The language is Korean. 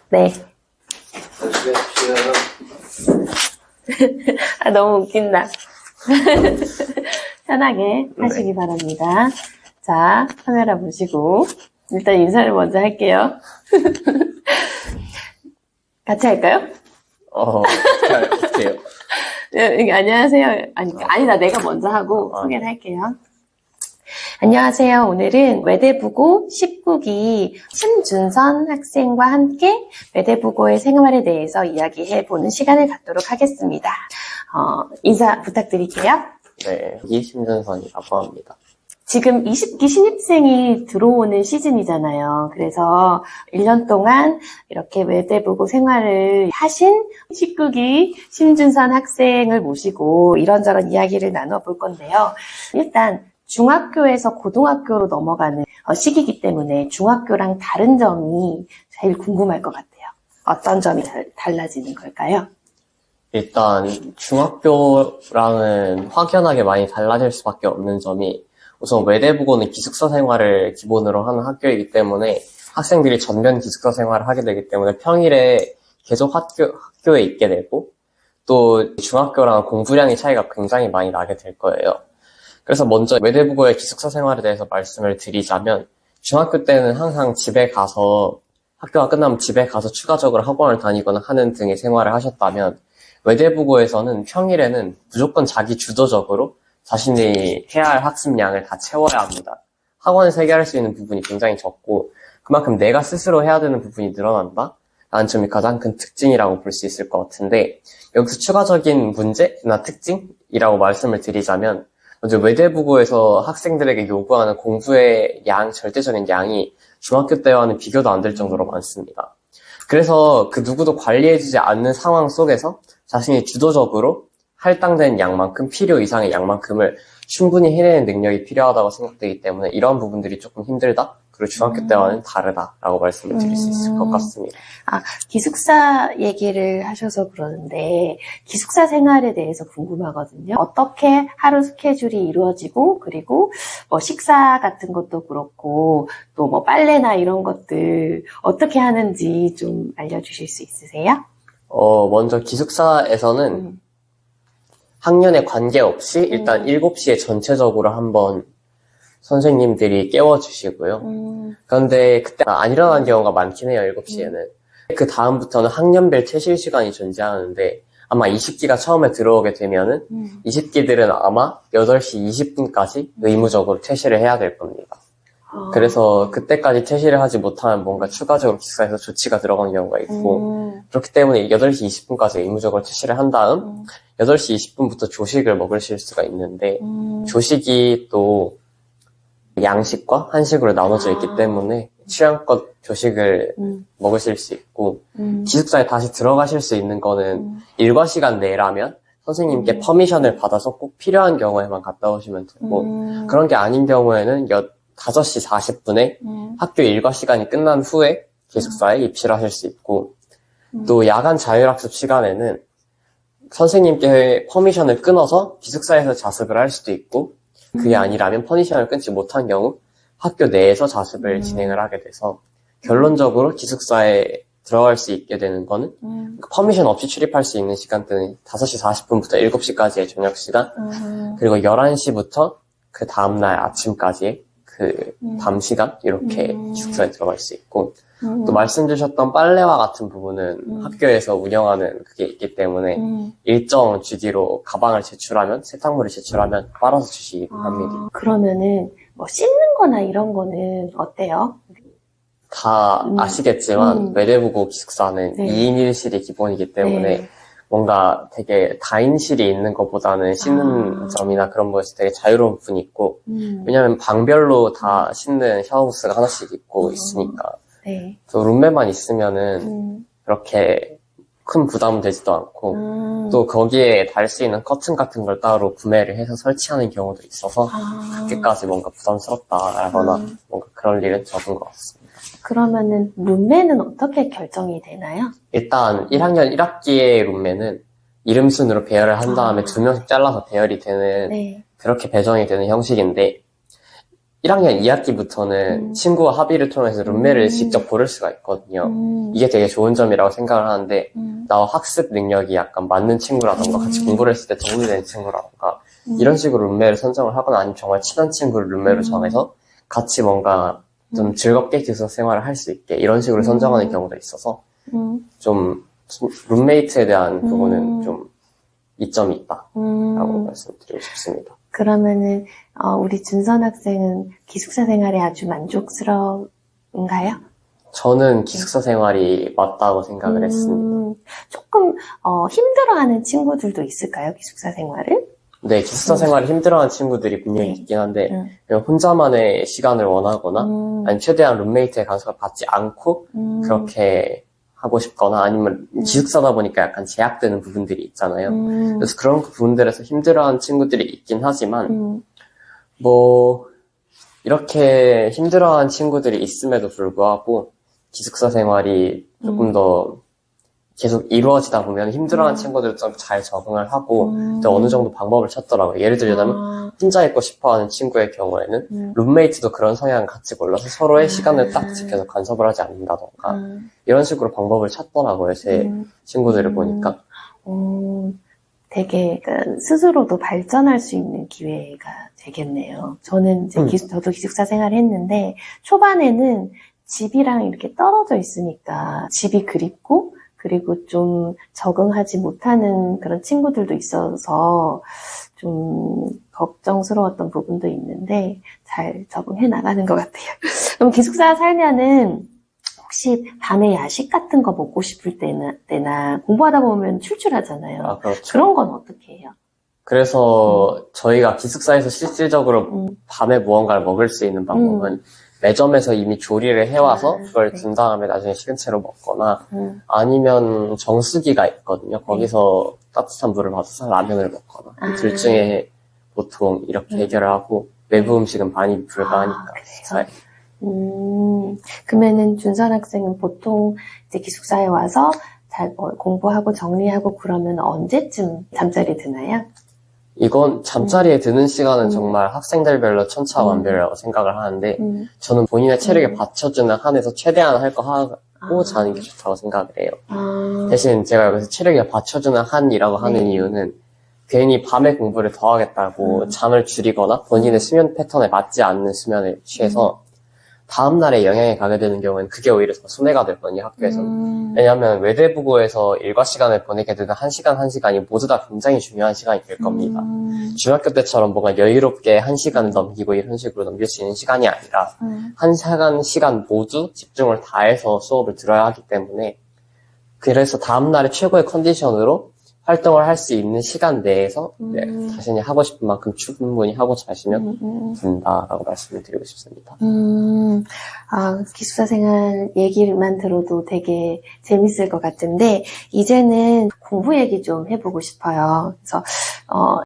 네. 아, 너무 웃긴다. 편하게 하시기 바랍니다. 자, 카메라 보시고 일단 인사를 먼저 할게요. 같이 할까요? 어떻게 해요? 네, 안녕하세요. 아니다, 내가 먼저 하고 소개를 할게요. 안녕하세요. 오늘은 외대부고 19기 심준선 학생과 함께 외대부고의 생활에 대해서 이야기해보는 시간을 갖도록 하겠습니다. 인사 부탁드릴게요. 네, 심준선이라고 합니다. 지금 20기 신입생이 들어오는 시즌이잖아요. 그래서 1년 동안 이렇게 외대부고 생활을 하신 19기 심준선 학생을 모시고 이런저런 이야기를 나눠볼 건데요. 일단 중학교에서 고등학교로 넘어가는 시기이기 때문에 중학교랑 다른 점이 제일 궁금할 것 같아요. 어떤 점이 달라지는 걸까요? 일단 중학교랑은 확연하게 많이 달라질 수밖에 없는 점이 우선 외대부고는 기숙사 생활을 기본으로 하는 학교이기 때문에 학생들이 전면 기숙사 생활을 하게 되기 때문에 평일에 계속 학교에 있게 되고 또 중학교랑 공부량의 차이가 굉장히 많이 나게 될 거예요. 그래서 먼저 외대부고의 기숙사 생활에 대해서 말씀을 드리자면 중학교 때는 항상 집에 가서 학교가 끝나면 집에 가서 추가적으로 학원을 다니거나 하는 등의 생활을 하셨다면 외대부고에서는 평일에는 무조건 자기 주도적으로 자신이 해야 할 학습량을 다 채워야 합니다. 학원에서 해결할 수 있는 부분이 굉장히 적고 그만큼 내가 스스로 해야 되는 부분이 늘어난다? 라는 점이 가장 큰 특징이라고 볼 수 있을 것 같은데 여기서 추가적인 문제나 특징이라고 말씀을 드리자면 먼저 외대부고에서 학생들에게 요구하는 공부의 절대적인 양이 중학교 때와는 비교도 안 될 정도로 많습니다. 그래서 그 누구도 관리해주지 않는 상황 속에서 자신이 주도적으로 할당된 양만큼, 필요 이상의 양만큼을 충분히 해내는 능력이 필요하다고 생각되기 때문에 이러한 부분들이 조금 힘들다? 그리고 중학교 때와는 다르다라고 말씀을 드릴 수 있을 것 같습니다. 기숙사 얘기를 하셔서 그러는데 기숙사 생활에 대해서 궁금하거든요. 어떻게 하루 스케줄이 이루어지고 그리고 뭐 식사 같은 것도 그렇고 또 뭐 빨래나 이런 것들 어떻게 하는지 좀 알려주실 수 있으세요? 먼저 기숙사에서는 학년에 관계없이 일단 7시에 전체적으로 한번 선생님들이 깨워주시고요. 그런데 그때 안 일어나는 경우가 많긴 해요, 7시에는. 그 다음부터는 학년별 퇴실 시간이 존재하는데 아마 20기가 처음에 들어오게 되면은 20기들은 아마 8시 20분까지 의무적으로 퇴실을 해야 될 겁니다. 그래서 그때까지 퇴실을 하지 못하면 뭔가 추가적으로 기숙사에서 조치가 들어가는 경우가 있고 그렇기 때문에 8시 20분까지 의무적으로 퇴실을 한 다음 8시 20분부터 조식을 먹으실 수가 있는데 조식이 또 양식과 한식으로 나눠져 있기 때문에 취향껏 조식을 먹으실 수 있고 기숙사에 다시 들어가실 수 있는 거는 일과 시간 내라면 선생님께 퍼미션을 받아서 꼭 필요한 경우에만 갔다 오시면 되고 그런 게 아닌 경우에는 5시 40분에 학교 일과 시간이 끝난 후에 기숙사에 입실을 하실 수 있고 또 야간 자율학습 시간에는 선생님께 퍼미션을 끊어서 기숙사에서 자습을 할 수도 있고 그게 아니라면 퍼미션을 끊지 못한 경우 학교 내에서 자습을 진행을 하게 돼서 결론적으로 기숙사에 들어갈 수 있게 되는 거는 퍼미션 없이 출입할 수 있는 시간대는 5시 40분부터 7시까지의 저녁 시간 그리고 11시부터 그 다음날 아침까지의 그 밤 시간 이렇게 기숙사에 들어갈 수 있고 또 말씀 주셨던 빨래와 같은 부분은 학교에서 운영하는 그게 있기 때문에 일정 주기로 가방을 제출하면 세탁물을 제출하면 빨아서 주시기도 합니다. 그러면은 뭐 씻는 거나 이런 거는 어때요? 다 아시겠지만 외대부고 기숙사는 2인 1실이 기본이기 때문에 뭔가 되게 다인실이 있는 것보다는 씻는 점이나 그런 거에서 되게 자유로운 부분이 있고 왜냐면 방별로 다 씻는 샤워부스가 하나씩 있고 있으니까 또 룸메만 있으면은 그렇게 큰 부담 되지도 않고 또 거기에 달 수 있는 커튼 같은 걸 따로 구매를 해서 설치하는 경우도 있어서 그렇게까지 뭔가 부담스럽다라거나 뭔가 그럴 일은 적은 것 같습니다. 그러면은 룸메는 어떻게 결정이 되나요? 일단 1학년 1학기의 룸메는 이름 순으로 배열을 한 다음에 2명씩 잘라서 배열이 되는 그렇게 배정이 되는 형식인데 1학년 2학기부터는 친구와 합의를 통해서 룸메를 직접 고를 수가 있거든요. 이게 되게 좋은 점이라고 생각을 하는데 나와 학습 능력이 약간 맞는 친구라던가 같이 공부를 했을 때 도움이 되는 친구라던가 이런 식으로 룸메를 선정을 하거나 아니면 정말 친한 친구를 룸메로 정해서 같이 뭔가 좀 즐겁게 기숙사 생활을 할 수 있게 이런 식으로 선정하는 경우도 있어서 좀 룸메이트에 대한 부분은 좀 이점이 있다라고 말씀드리고 싶습니다. 그러면은 우리 준선 학생은 기숙사 생활에 아주 만족스러운가요? 저는 기숙사 생활이 맞다고 생각을 했습니다. 조금 힘들어하는 친구들도 있을까요? 기숙사 생활을? 네, 기숙사 생활을 힘들어하는 친구들이 분명히 있긴 한데 그냥 혼자만의 시간을 원하거나 아니면 최대한 룸메이트의 간섭을 받지 않고 그렇게 하고 싶거나 아니면 기숙사다 보니까 약간 제약되는 부분들이 있잖아요. 그래서 그런 부분들에서 힘들어하는 친구들이 있긴 하지만 뭐 이렇게 힘들어하는 친구들이 있음에도 불구하고 기숙사 생활이 조금 더 계속 이루어지다 보면 힘들어하는 친구들도 좀 잘 적응을 하고 또 어느 정도 방법을 찾더라고요. 예를 들자면 혼자 있고 싶어하는 친구의 경우에는 룸메이트도 그런 성향을 같이 골라서 서로의 시간을 딱 지켜서 간섭을 하지 않는다던가 이런 식으로 방법을 찾더라고요. 제 친구들을 보니까. 되게 그러니까 스스로도 발전할 수 있는 기회가 되겠네요. 저는 이제 저도 기숙사 생활을 했는데 초반에는 집이랑 이렇게 떨어져 있으니까 집이 그립고 그리고 좀 적응하지 못하는 그런 친구들도 있어서 좀 걱정스러웠던 부분도 있는데 잘 적응해 나가는 것 같아요. 그럼 기숙사 살면은 혹시 밤에 야식 같은 거 먹고 싶을 때나 공부하다 보면 출출하잖아요. 아, 그렇죠. 그런 건 어떻게 해요? 그래서 저희가 기숙사에서 실질적으로 밤에 무언가를 먹을 수 있는 방법은 매점에서 이미 조리를 해와서 그걸 든 다음에 나중에 식은 채로 먹거나 아니면 정수기가 있거든요. 거기서 따뜻한 물을 받아서 라면을 먹거나 둘 중에 보통 이렇게 해결을 하고 외부 음식은 많이 불가하니까 기숙사에. 그러면은 준선 학생은 보통 이제 기숙사에 와서 잘 공부하고 정리하고 그러면 언제쯤 잠자리 드나요? 이건 잠자리에 드는 시간은 정말 학생들별로 천차만별이라고 생각을 하는데 저는 본인의 체력에 받쳐주는 한에서 최대한 할 거 하고 자는 게 좋다고 생각을 해요. 대신 제가 여기서 체력에 받쳐주는 한이라고 하는 이유는 괜히 밤에 공부를 더 하겠다고 잠을 줄이거나 본인의 수면 패턴에 맞지 않는 수면을 취해서 다음날에 영향이 가게 되는 경우에는 그게 오히려 더 손해가 되거든요, 학교에서는. 왜냐하면 외대부고에서 일과 시간을 보내게 되는 1시간 1시간이 모두 다 굉장히 중요한 시간이 될 겁니다. 중학교 때처럼 뭔가 여유롭게 1시간을 넘기고 이런 식으로 넘길 수 있는 시간이 아니라 1시간 모두 집중을 다해서 수업을 들어야 하기 때문에 그래서 다음날에 최고의 컨디션으로 활동을 할 수 있는 시간 내에서 자신이 하고 싶은 만큼 충분히 하고 자시면 된다라고 말씀을 드리고 싶습니다. 기숙사 생활 얘기만 들어도 되게 재밌을 것 같은데 이제는 공부 얘기 좀 해보고 싶어요. 그래서